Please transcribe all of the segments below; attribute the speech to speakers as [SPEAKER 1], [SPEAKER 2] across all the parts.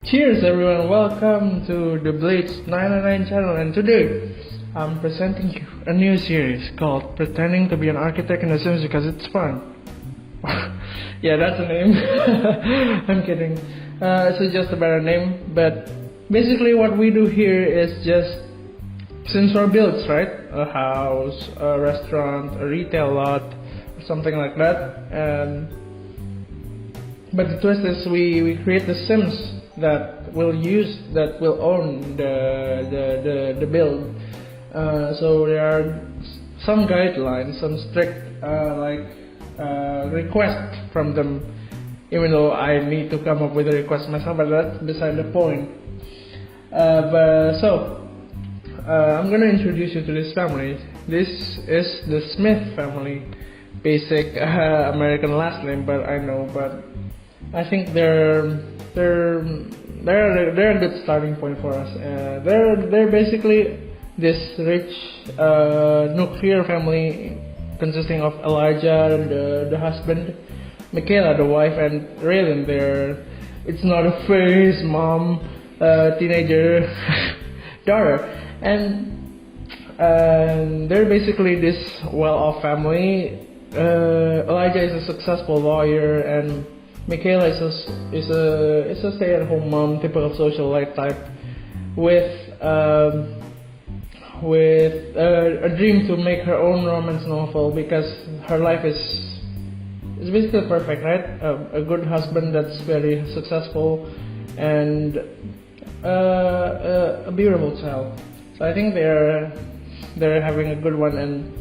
[SPEAKER 1] Cheers everyone, welcome to the Blades 999 channel, and today I'm presenting you a new series called Pretending to be an Architect in The Sims because it's fun. Yeah, that's a name. I'm kidding. It's just a better name, but basically what we do here is just Sims or builds, right? A house, a restaurant, a retail lot, or something like that. But the twist is we create the Sims that will own the build. So there are some guidelines, some strict requests from them, even though I need to come up with a request myself, but that's beside the point. I'm gonna introduce you to this family. This is the Smith family. Basic American last name, but I think they're a good starting point for us. They're basically this rich nuclear family consisting of Elijah, the husband, Michaela, the wife, and Raylan, it's not a phase, mom, teenager, daughter, and they're basically this well-off family. Elijah is a successful lawyer, and Michaela is a stay-at-home mom, typical socialite type, with a dream to make her own romance novel because her life is basically perfect, right? A good husband that's very successful, and a beautiful child. So I think they're having a good one, and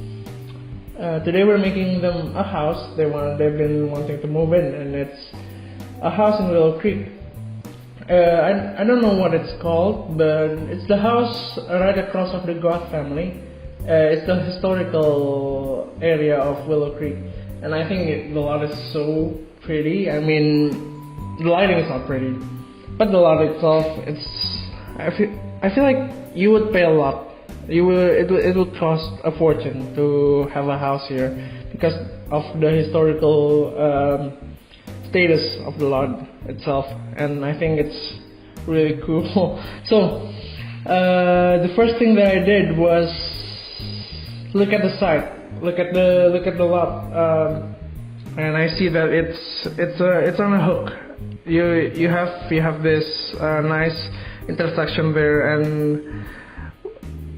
[SPEAKER 1] today we're making them a house. They've been wanting to move in, and it's a house in Willow Creek. I don't know what it's called, but it's the house right across of the Goth family. It's the historical area of Willow Creek, and I think the lot is so pretty. I mean, the lighting is not pretty, but the lot itself, I feel like you would pay a lot. It would cost a fortune to have a house here because of the historical status of the lot itself, and I think it's really cool. So the first thing that I did was look at the site, look at the lot, and I see that it's on a hook. You have this nice intersection there, and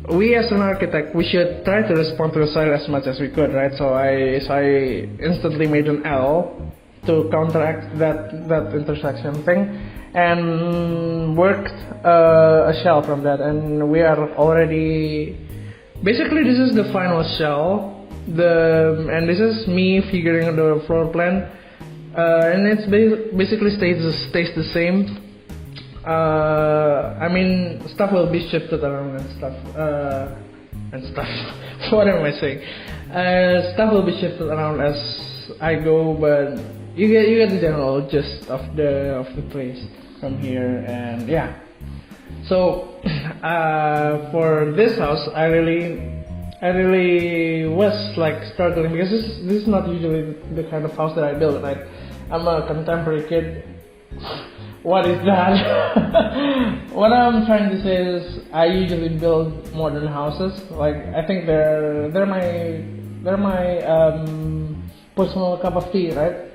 [SPEAKER 1] we as an architect, we should try to respond to the site as much as we could, right? So I instantly made an L to counteract that intersection thing, and worked a shell from that, and we are already basically, this is the final shell, and this is me figuring the floor plan, and it's basically stays the same. I mean, stuff will be shifted around and stuff. What am I saying? Stuff will be shifted around as I go, but you get the general gist of the place from here, and yeah. So for this house, I really was like struggling because this is not usually the kind of house that I build. Right? I'm a contemporary kid. What is that? What I'm trying to say is I usually build modern houses. Like, I think they're my personal cup of tea, right?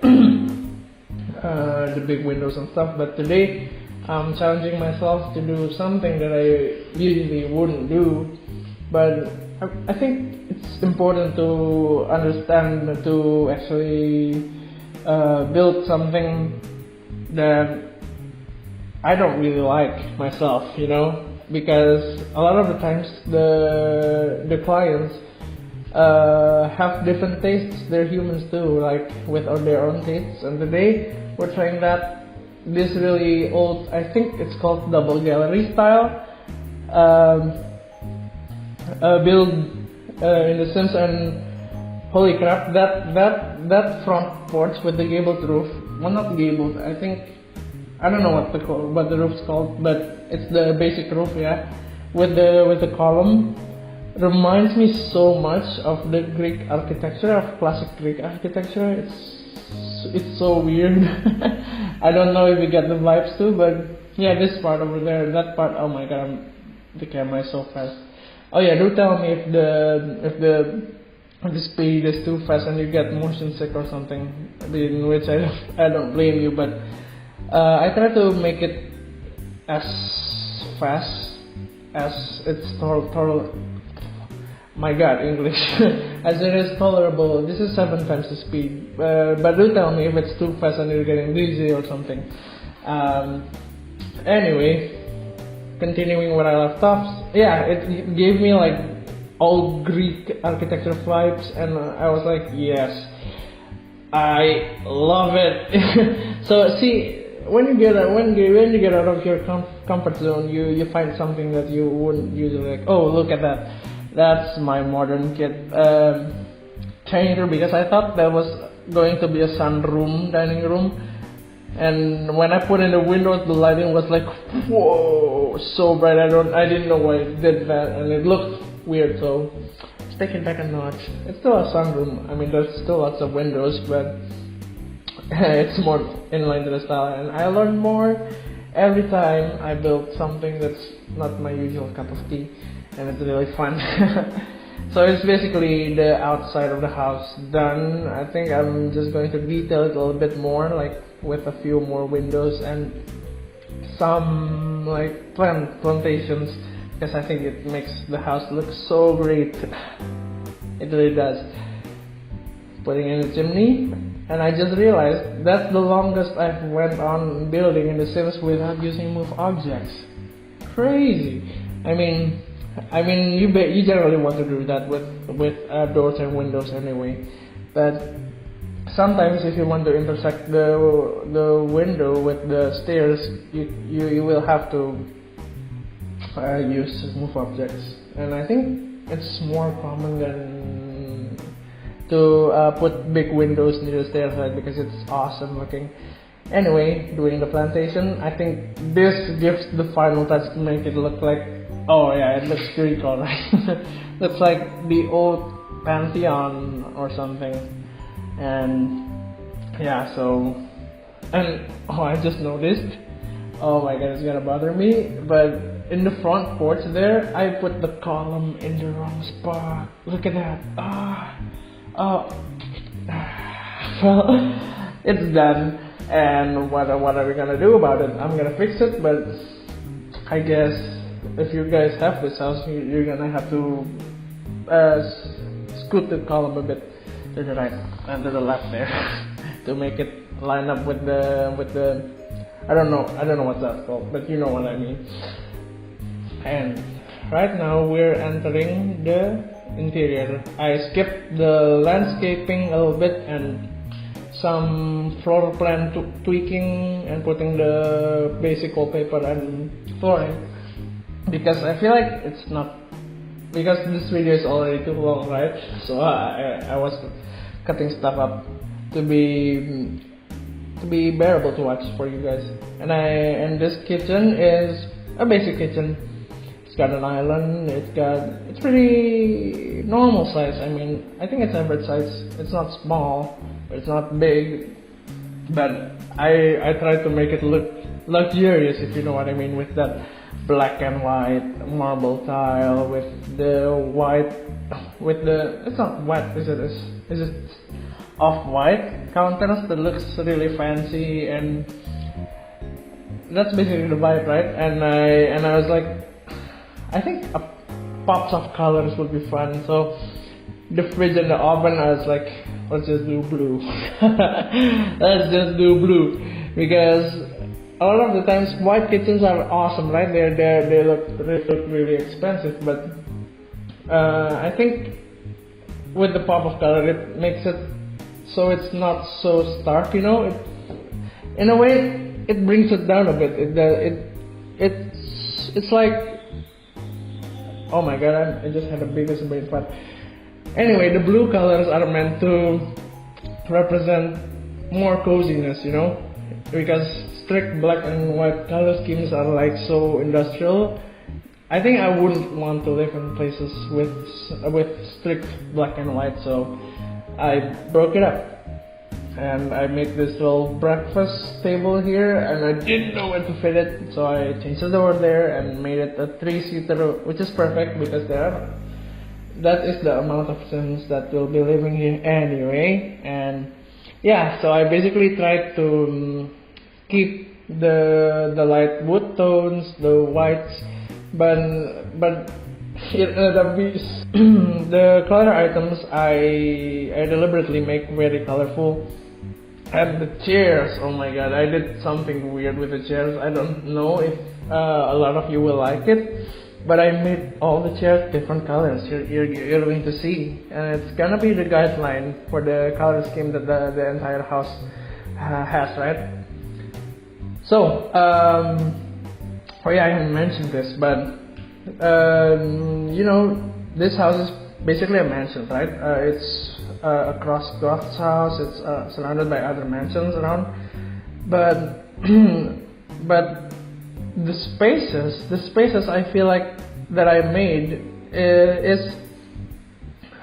[SPEAKER 1] The big windows and stuff. But today I'm challenging myself to do something that I usually wouldn't do. But I think it's important to understand, to actually build something that I don't really like myself, because a lot of the times the clients have different tastes. They're humans too, like with their own tastes. And today we're trying this really old, I think it's called double gallery style build in The Sims, and holy crap, that front porch with the gabled roof. Well, not gabled. I don't know what the roof's called, but it's the basic roof, yeah, with the column. Reminds me so much of the Greek architecture, of classic Greek architecture. It's so weird. I don't know if you get the vibes too, but Yeah, this part over there, that part. Oh my god, the camera is so fast. Oh yeah, do tell me if the speed is too fast and you get motion sick or something. In which I don't blame you, but I try to make it as fast as it's my god, English. As it is tolerable. This is 7 times the speed. But do tell me if it's too fast and you're getting dizzy or something. Anyway, continuing what I left off. Yeah, it gave me like old Greek architecture vibes, and I was like, yes, I love it. So see, when you get out of your comfort zone, you find something that you wouldn't usually like. Oh, look at that! That's my modern kit changer, because I thought that was going to be a sunroom dining room, and when I put in the windows, the lighting was like, whoa, so bright. I didn't know why it did that, and it looked weird. So let's take it back a notch. It's still a sunroom. I mean, there's still lots of windows, but it's more in line to the style, and I learn more every time I build something that's not my usual cup of tea, and it's really fun. So it's basically the outside of the house done. I think I'm just going to detail it a little bit more, like with a few more windows and some like plantations, because I think it makes the house look so great. It really does. Putting in a chimney, and I just realized that's the longest I've went on building in The Sims without using move objects. Crazy. I mean, you generally want to do that with doors and windows anyway, but sometimes if you want to intersect the window with the stairs, you will have to use move objects, and I think it's more common than to put big windows near the stairs, right? Because it's awesome looking. Anyway, doing the plantation, I think this gives the final touch to make it look like, oh yeah, it looks Greek, alright. Looks like the old Pantheon or something. And yeah, so, and oh, I just noticed, oh my god, it's gonna bother me, but in the front porch there, I put the column in the wrong spot. Look at that. Oh, well, it's done. And what are we gonna do about it? I'm gonna fix it, but I guess if you guys have this house, you're gonna have to scoot the column a bit to the right and to the left there to make it line up with the I don't know what that's called, but you know what I mean. And right now we're entering the interior. I skipped the landscaping a little bit and some floor plan tweaking and putting the basic wallpaper and flooring, because I feel like it's not, because this video is already too long, right? So I was cutting stuff up to be bearable to watch for you guys. And this kitchen is a basic kitchen. It's got an island. It's pretty normal size. I mean, I think it's average size. It's not small, but it's not big. But I tried to make it look luxurious, if you know what I mean, with that black and white marble tile, with the white, with the, it's not white, is it off-white counters that looks really fancy, and that's basically the vibe, right? And I was like, I think pops of colors would be fun. So the fridge and the oven, I was like, let's just do blue. Let's just do blue, because a lot of the times white kitchens are awesome, right? They look really expensive, but I think with the pop of color, it makes it so it's not so stark, you know. In a way, it brings it down a bit. It's like, oh my god, I just had the biggest brain fart. Anyway, the blue colors are meant to represent more coziness, you know, because strict black and white color schemes are like so industrial. I think I wouldn't want to live in places with strict black and white, so I broke it up. and I made this little breakfast table here, and I didn't know where to fit it, so I changed the door there and made it a 3-seater, which is perfect because that is the amount of Sims that will be living here anyway. And yeah, so I basically tried to keep the light wood tones, the whites, but the color items I deliberately make very colorful. And the chairs, oh my god, I did something weird with the chairs. I don't know if a lot of you will like it, but I made all the chairs different colors. You're going to see, and it's gonna be the guideline for the color scheme that the entire house has, right? So, oh yeah, I haven't mentioned this, but you know, this house is basically a mansion, right? It's across Goth's house. It's surrounded by other mansions around, but but the spaces I feel like that I made is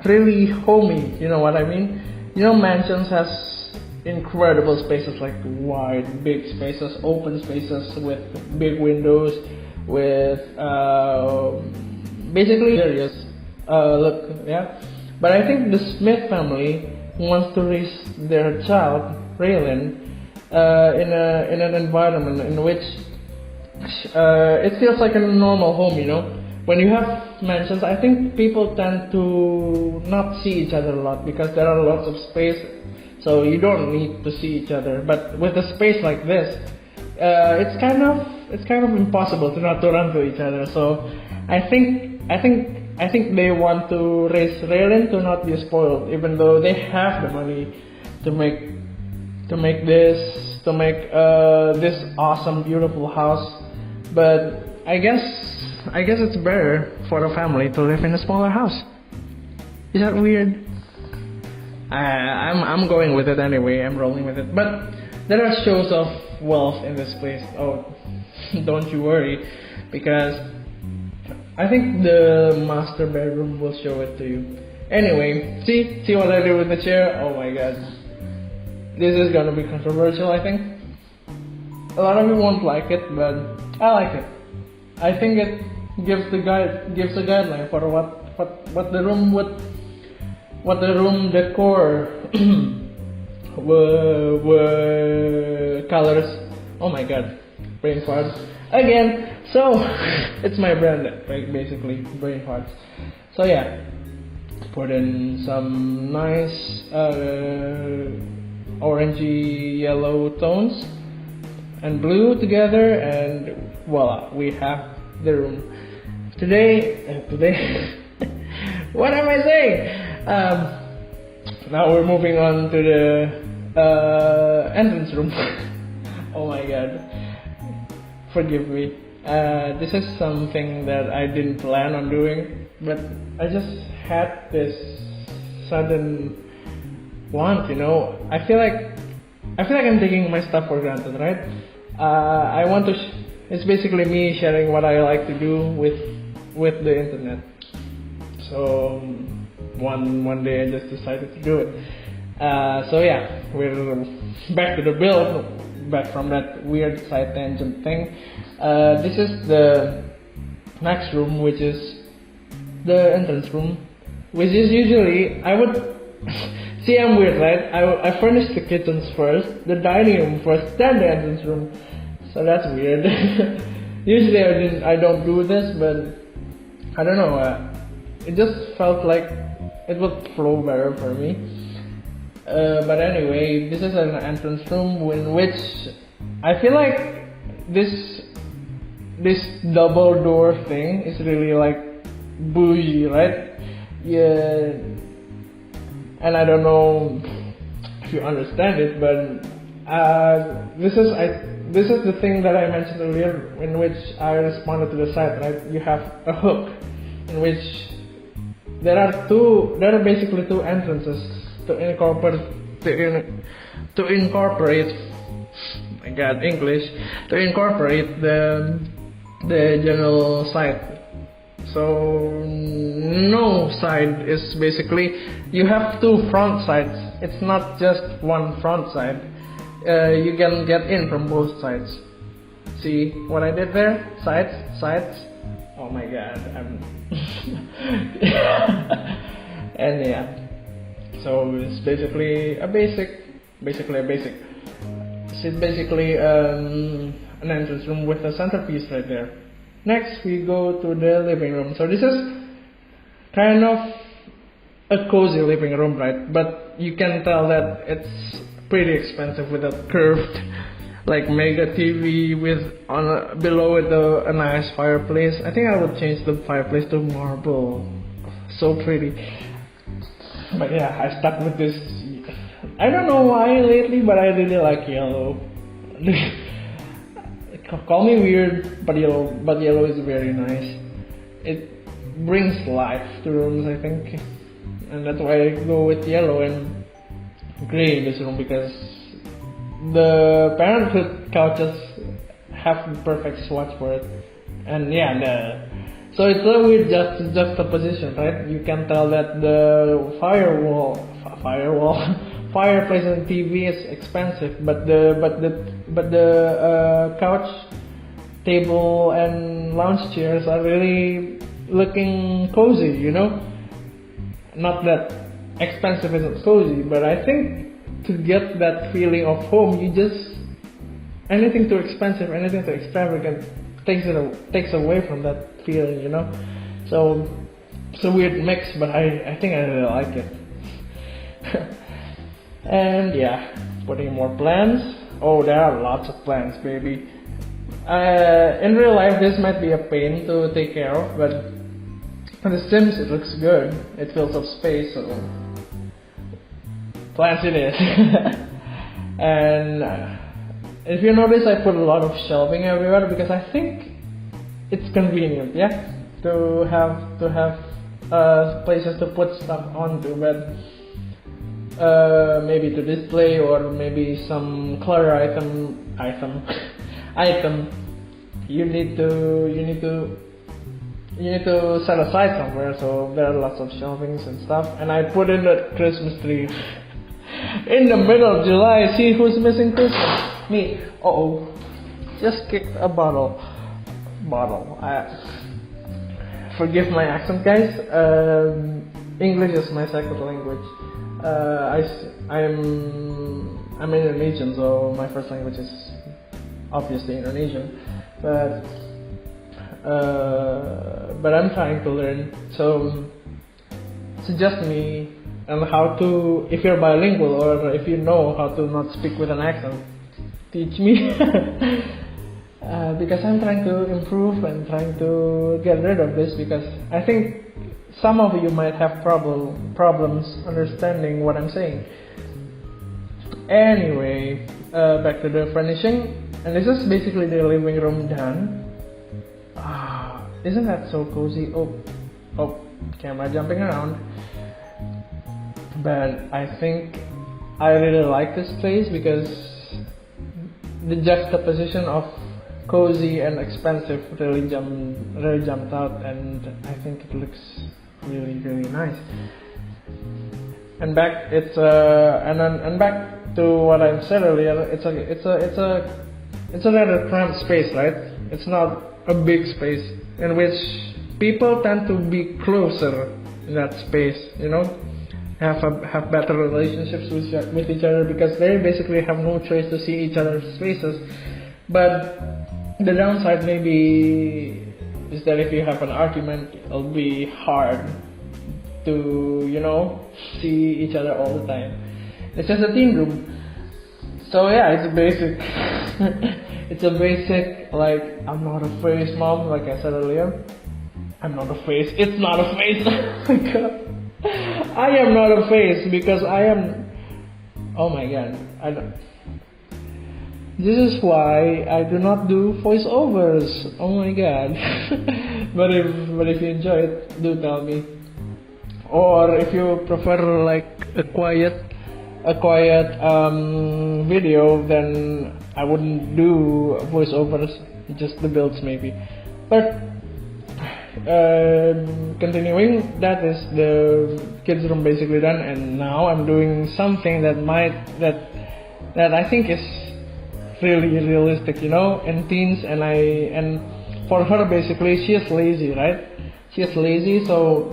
[SPEAKER 1] really homey. You know what I mean? You know, mansions has incredible spaces, like wide, big spaces, open spaces with big windows, with basically areas. Look, yeah. But I think the Smith family wants to raise their child, Raylan, in an environment in which it feels like a normal home. You know, when you have mansions, I think people tend to not see each other a lot because there are lots of space, so you don't need to see each other. But with a space like this, it's kind of impossible to not to run to each other. So I think they want to raise Raylan to not be spoiled, even though they have the money to make this awesome, beautiful house. But I guess it's better for a family to live in a smaller house. Is that weird? I'm going with it anyway. I'm rolling with it. But there are shows of wealth in this place. Oh, don't you worry, because I think the master bedroom will show it to you. Anyway, see what I did with the chair? Oh my god. This is gonna be controversial, I think. A lot of you won't like it, but I like it. I think it gives a guideline for what the room decor were colors. Oh my god, brain farts again. So it's my brand, right? Basically, brain farts. So yeah, put in some nice orangey yellow tones and blue together, and voila, we have the room. Today, what am I saying? Now we're moving on to the entrance room. Oh my god, forgive me. This is something that I didn't plan on doing, but I just had this sudden want, you know. I feel like I'm taking my stuff for granted, right? I want to. It's basically me sharing what I like to do with the internet. So one day I just decided to do it. So yeah, we're back to the build. Back from that weird side tangent thing. This is the next room, which is the entrance room, which is usually I would see, I'm weird, right? I furnish the kitchens first, the dining room first, then the entrance room. So that's weird. Usually I don't do this, but I don't know. It just felt like it would flow better for me. But anyway, this is an entrance room in which I feel like this double door thing is really like bougie, right? Yeah, and I don't know if you understand it, but this is the thing that I mentioned earlier, in which I responded to the site, right? You have a hook in which there are basically two entrances to incorporate my god, English, to incorporate the general site. So no side is basically, you have two front sides it's not just one front side. You can get in from both sides. See what I did there? Sides. Oh my god, and yeah. So it's basically a basic. It's basically an entrance room with a centerpiece right there. Next, we go to the living room. So this is kind of a cozy living room, right? But you can tell that it's pretty expensive with a curved, like mega TV with below it a nice fireplace. I think I would change the fireplace to marble. So pretty. But yeah, I stuck with this. I don't know why lately, but I really like yellow. Call me weird, but yellow is very nice. It brings life to rooms, I think, and that's why I go with yellow and gray in this room, because the parenthood couches have the perfect swatch for it. And yeah, so it's a weird juxtaposition, right? You can tell that the fireplace and TV is expensive, but the couch, table, and lounge chairs are really looking cozy, you know. Not that expensive isn't cozy, but I think to get that feeling of home, you just anything too expensive, anything too extravagant takes away from that feeling, you know. So it's a weird mix, but I think I really like it. And yeah, putting more plans. Oh, there are lots of plans, baby. In real life, this might be a pain to take care of, but on The Sims, it looks good. It fills up space, so plans it is. And if you notice, I put a lot of shelving everywhere because I think it's convenient, yeah, to have places to put stuff onto, but maybe to display, or maybe some clutter item. You need to set aside somewhere. So there are lots of shelvings and stuff, and I put in a Christmas tree in the middle of July. See who's missing Christmas? Me. Just kicked a bottle. Forgive my accent, guys. English is my second language. I'm Indonesian, so my first language is obviously Indonesian, but I'm trying to learn. So suggest me on how to, if you're bilingual or if you know how to not speak with an accent, teach me. Because I'm trying to improve and trying to get rid of this, because I think some of you might have problems understanding what I'm saying. Anyway, back to the furnishing, and this is basically the living room done. Isn't that so cozy? Oh, camera jumping around. But I think I really like this place because the juxtaposition of cozy and expensive really jumped out, and I think it looks really nice. And back to what I said earlier. It's a rather cramped space, right? It's not a big space in which people tend to be closer in that space, you know, have better relationships with each other, because they basically have no choice to see each other's faces. But the downside maybe is that if you have an argument, it'll be hard to, you know, see each other all the time. It's just a team room. So yeah, it's basic. It's a basic, like, I'm not a face, mom, like I said earlier. I'm not a face. It's not a face. Oh my god. I am not a face because I am. Oh my god. This is why I do not do voiceovers. Oh my god. but if you enjoy it, do tell me. Or if you prefer like a quiet video, then I wouldn't do voiceovers, just the builds maybe. But continuing, that is the kids room basically done, and now I'm doing something that I think is really realistic, in teens, and for her basically she is lazy, right? She is lazy, so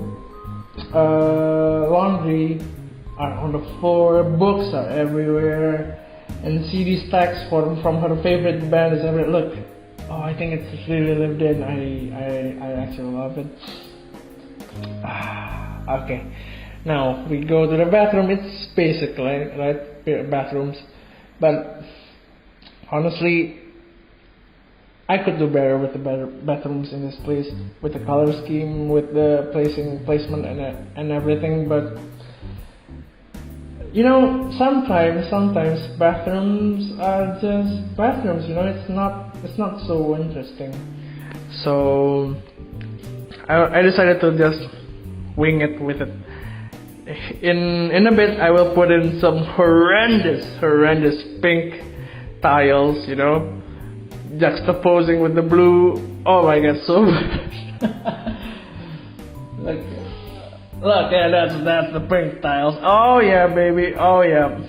[SPEAKER 1] laundry are on the floor, books are everywhere, and CD stacks from her favorite band is everywhere. Look, I think it's really lived in. I actually love it. Okay, now we go to the bathroom. It's basic, right? Bathrooms, but honestly, I could do better with the bathrooms in this place, with the color scheme, with the placement and everything. But sometimes bathrooms are just bathrooms. It's not so interesting. So I decided to just wing it with it. In a bit, I will put in some horrendous pink tiles, juxtaposing with the blue. Oh my god, so look, yeah, that's the pink tiles. Oh yeah, baby, oh yeah.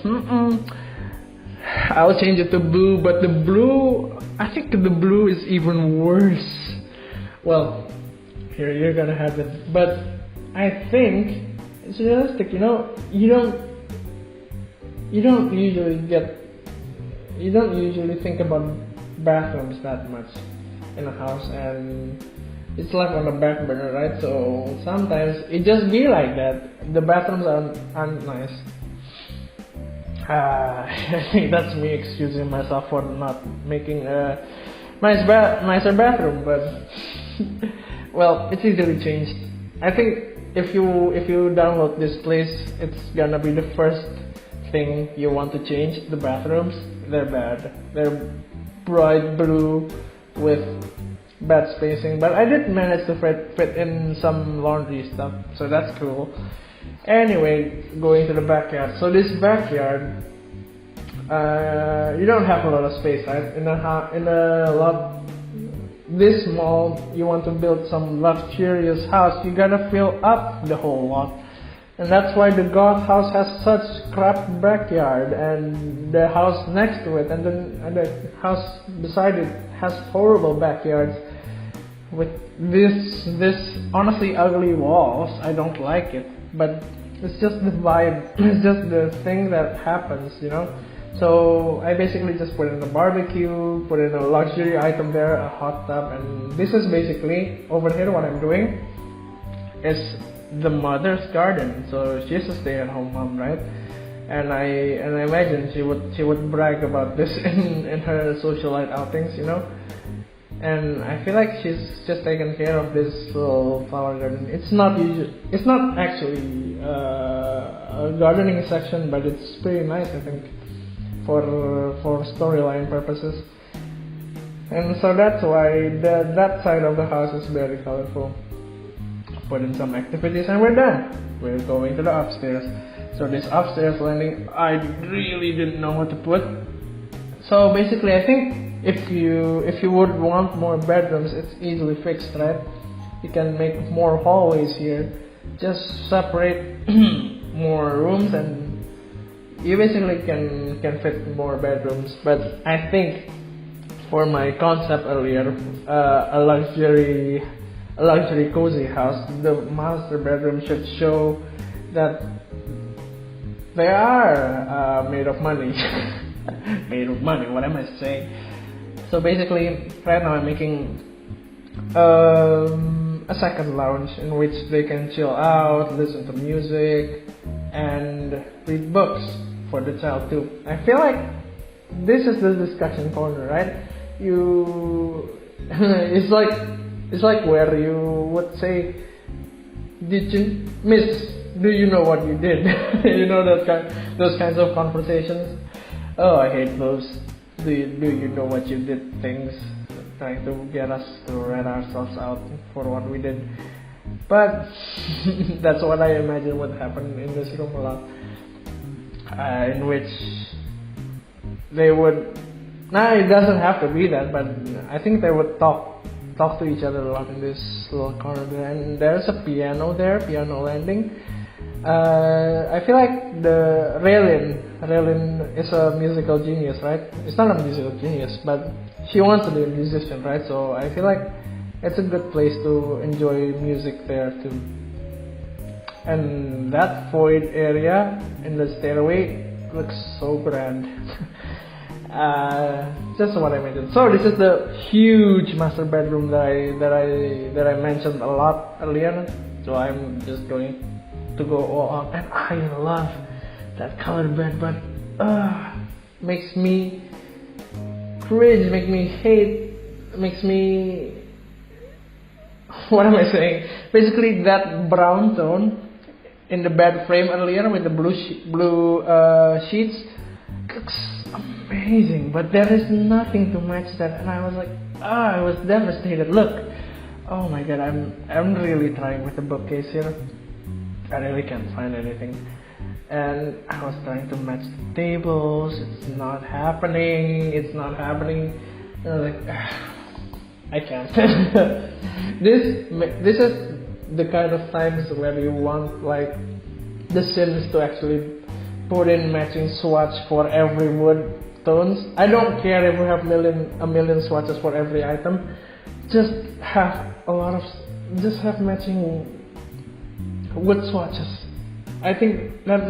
[SPEAKER 1] I'll change it to blue, but the blue, I think the blue is even worse. Well, here you're gonna have it, but I think it's realistic. You don't usually think about bathrooms that much in a house, and it's left on the back burner, right? So sometimes it just be like that. The bathrooms aren't nice. I think that's me excusing myself for not making a nicer bathroom, but well, it's easily changed. I think if you download this place, it's gonna be the first thing you want to change. The bathrooms, they're bad. They're bright blue with bad spacing, but I did manage to fit in some laundry stuff, so that's cool. Anyway, going to the backyard. So this backyard, you don't have a lot of space, right? In a lot this small, you want to build some luxurious house, you gotta fill up the whole lot. And that's why the goth house has such crap backyard, and the house next to it and the house beside it has horrible backyards with this honestly ugly walls. I don't like it, but it's just the vibe. It's just the thing that happens, So I basically just put in a barbecue, put in a luxury item there, a hot tub, and this is basically over here what I'm doing is the mother's garden. So she's a stay-at-home mom, right? And I imagine she would brag about this in her socialite outings, And I feel like she's just taken care of this little flower garden. It's not actually a gardening section, but it's pretty nice, I think, for storyline purposes. And so that's why that side of the house is very colorful. Put in some activities and we're done. We're going to the upstairs. So this upstairs landing, I really didn't know what to put. So basically, I think if you would want more bedrooms, it's easily fixed, right? You can make more hallways here. Just separate more rooms, and you basically can fit more bedrooms. But I think for my concept earlier, a luxury cozy house, the master bedroom should show that they are made of money. Made of money, what am I saying? So basically, right now I'm making a second lounge in which they can chill out, listen to music, and read books for the child too. I feel like this is the discussion corner, right? It's like where you would say, do you know what you did? Those kinds of conversations. Oh, I hate those. Do you know what you did things, trying to get us to rat ourselves out for what we did. But that's what I imagine would happen in this room a lot, in which they would. Nah, it doesn't have to be that, but I think they would talk talk to each other a lot in this little corner there. And there's a piano there, piano landing. I feel like the Raylin is a musical genius, right? It's not a musical genius, but she wants to be a musician, right? So I feel like it's a good place to enjoy music there too. And that void area in the stairway looks so grand. Just what I mentioned. So this is the huge master bedroom that I mentioned a lot earlier. So I'm just going to go all out, and I love that colored bed, but makes me cringe, makes me hate, makes me, what am I saying? Basically, that brown tone in the bed frame earlier with the blue sheets looks amazing, but there is nothing to match that, and I was like, I was devastated. Look, oh my god, I'm really trying with the bookcase here. I really can't find anything, and I was trying to match the tables. It's not happening. And I was like, I can't. This is the kind of times where you want like the Sims to actually put in matching swatch for every wood tones. I don't care if we have a million swatches for every item. Just have matching wood swatches. I think that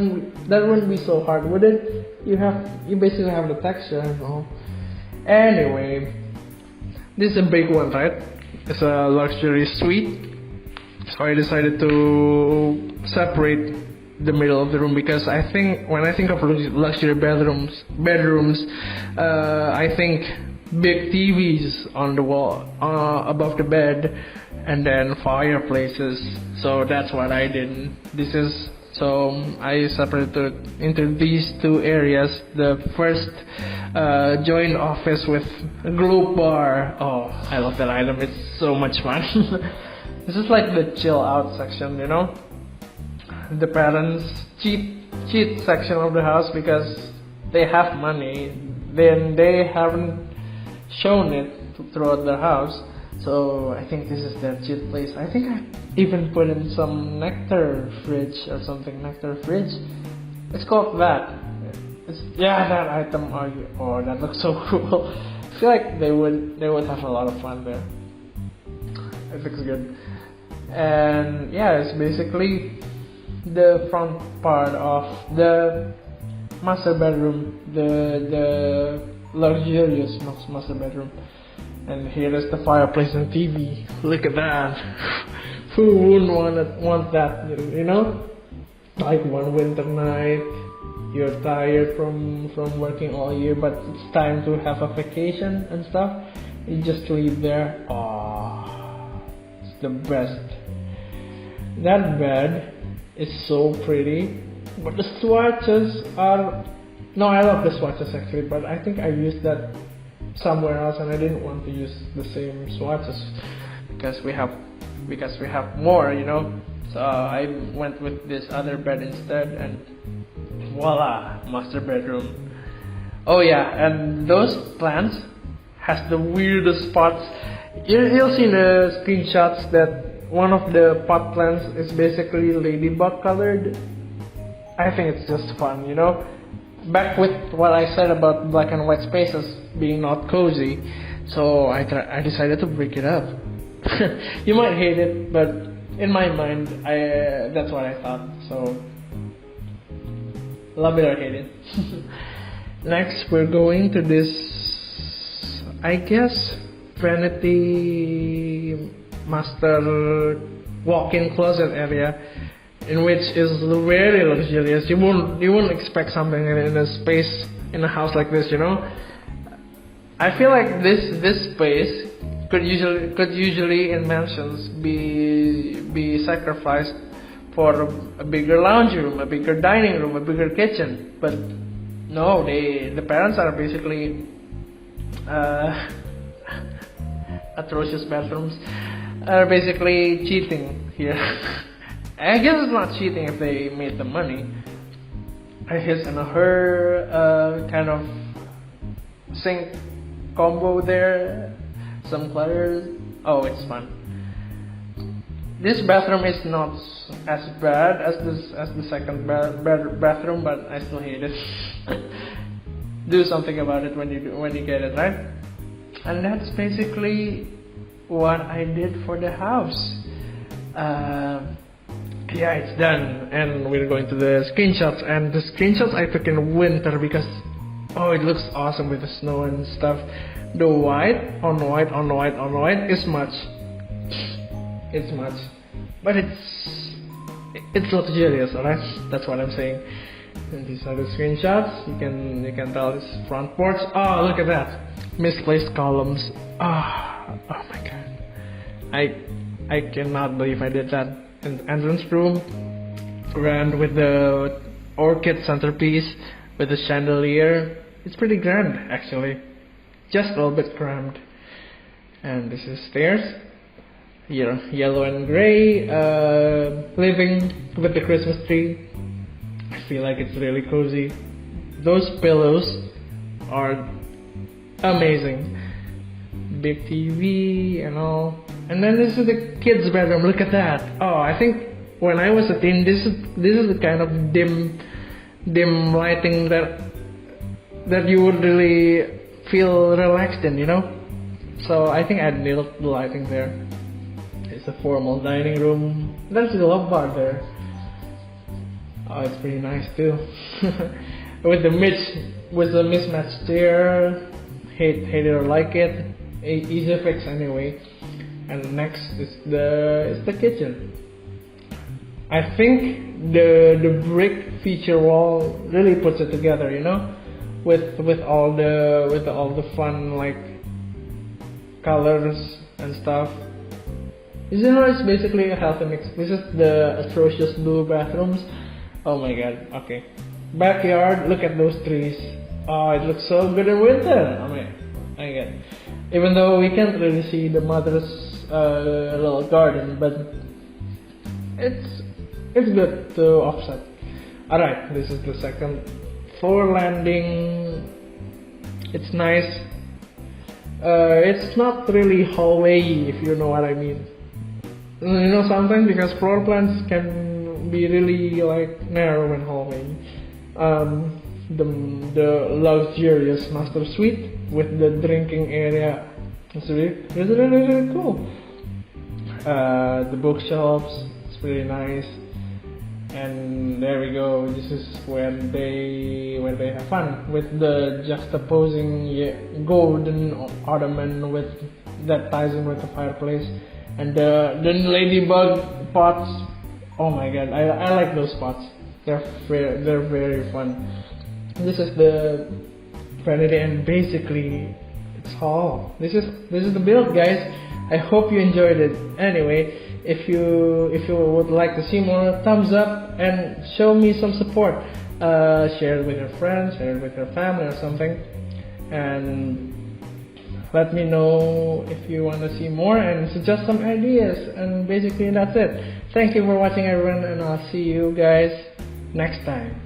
[SPEAKER 1] wouldn't be so hard, would it? You basically have the texture and all. Anyway, this is a big one, right? It's a luxury suite. So I decided to separate the middle of the room, because I think when I think of luxury bedrooms, I think big TVs on the wall above the bed, and then fireplaces. So that's what I did. So I separated into these two areas. The first joint office with a globe bar. Oh, I love that item. It's so much fun. This is like the chill out section, you know. The parents cheat section of the house because they have money. Then they haven't shown it throughout the house. So I think this is their cheat place. I think I even put in some nectar fridge or something. Nectar fridge. It's called that. That item. Oh, that looks so cool. I feel like they would have a lot of fun there. It looks good. And yeah, it's basically the front part of the master bedroom, the luxurious master bedroom. And here is the fireplace and TV. Look at that. Who wouldn't want that, you know? Like one winter night, you're tired from working all year, but it's time to have a vacation and stuff. You just leave there. It's the best. That bed is so pretty, but the swatches are... No, I love the swatches actually, but I think I used that somewhere else, and I didn't want to use the same swatches because we have more, you know. So I went with this other bed instead, and voila, master bedroom. Oh yeah, and those plants has the weirdest spots. You'll see in the screenshots that one of the pot plants is basically ladybug colored. I think it's just fun, you know. Back with what I said about black and white spaces being not cozy, so I decided to break it up. You might hate it, but in my mind, that's what I thought. So love it or hate it. Next, we're going to this, I guess, vanity master walk-in closet area, in which is very luxurious. You won't expect something in a space in a house like this, you know. I feel like this space could usually in mansions be sacrificed for a bigger lounge room, a bigger dining room, a bigger kitchen. But no, the parents are basically atrocious bathrooms are basically cheating here. I guess it's not cheating if they made the money. His and her kind of sink combo there, some clutter Oh, it's fun. This bathroom is not as bad as the second bathroom, but I still hate it. Do something about it when you get it, right? And that's basically what I did for the house. Yeah, it's done, and we're going to the screenshots. And the screenshots I took in winter because it looks awesome with the snow and stuff. The white on white on white on white is much. It's much, but it's luxurious, alright? That's what I'm saying. And these are the screenshots. You can tell this front porch. Oh, look at that! Misplaced columns. Oh my god! I cannot believe I did that. And entrance room, grand with the orchid centerpiece with the chandelier. It's pretty grand actually, just a little bit crammed. And this is stairs. Here, yellow and gray. Living with the Christmas tree. I feel like it's really cozy. Those pillows are amazing. Big TV and all. And then this is the kids' bedroom. Look at that. Oh, I think when I was a teen, this is the kind of dim lighting that you would really feel relaxed in, you know. So I think I nailed the lighting there. It's a formal dining room. There's a love bar there. Oh, it's pretty nice too. with the mismatched chair. Hate it or like it. Easy fix anyway. And next is the kitchen. I think the brick feature wall really puts it together, you know, with all the fun like colors and stuff. It's basically a healthy mix. This is the atrocious blue bathrooms. Oh my god. Okay. Backyard. Look at those trees. Oh, it looks so good in winter. Oh my god. Even though we can't really see the mother's little garden, but it's good to offset. Alright, this is the second floor landing. It's nice. It's not really hallway, if you know what I mean. You know, sometimes because floor plans can be really like narrow and hallway. The luxurious master suite with the drinking area. It's really cool. The bookshelves, it's really nice. And there we go. This is where they have fun with the juxtaposing golden ottoman with that ties in with the fireplace, and the ladybug pots. Oh my god, I like those pots. They're very fun. This is the vanity, and basically it's all. This is the build, guys. I hope you enjoyed it. Anyway, if you would like to see more, thumbs up and show me some support. Share it with your friends, share it with your family or something, and let me know if you want to see more and suggest some ideas. And basically that's it. Thank you for watching, everyone, and I'll see you guys next time.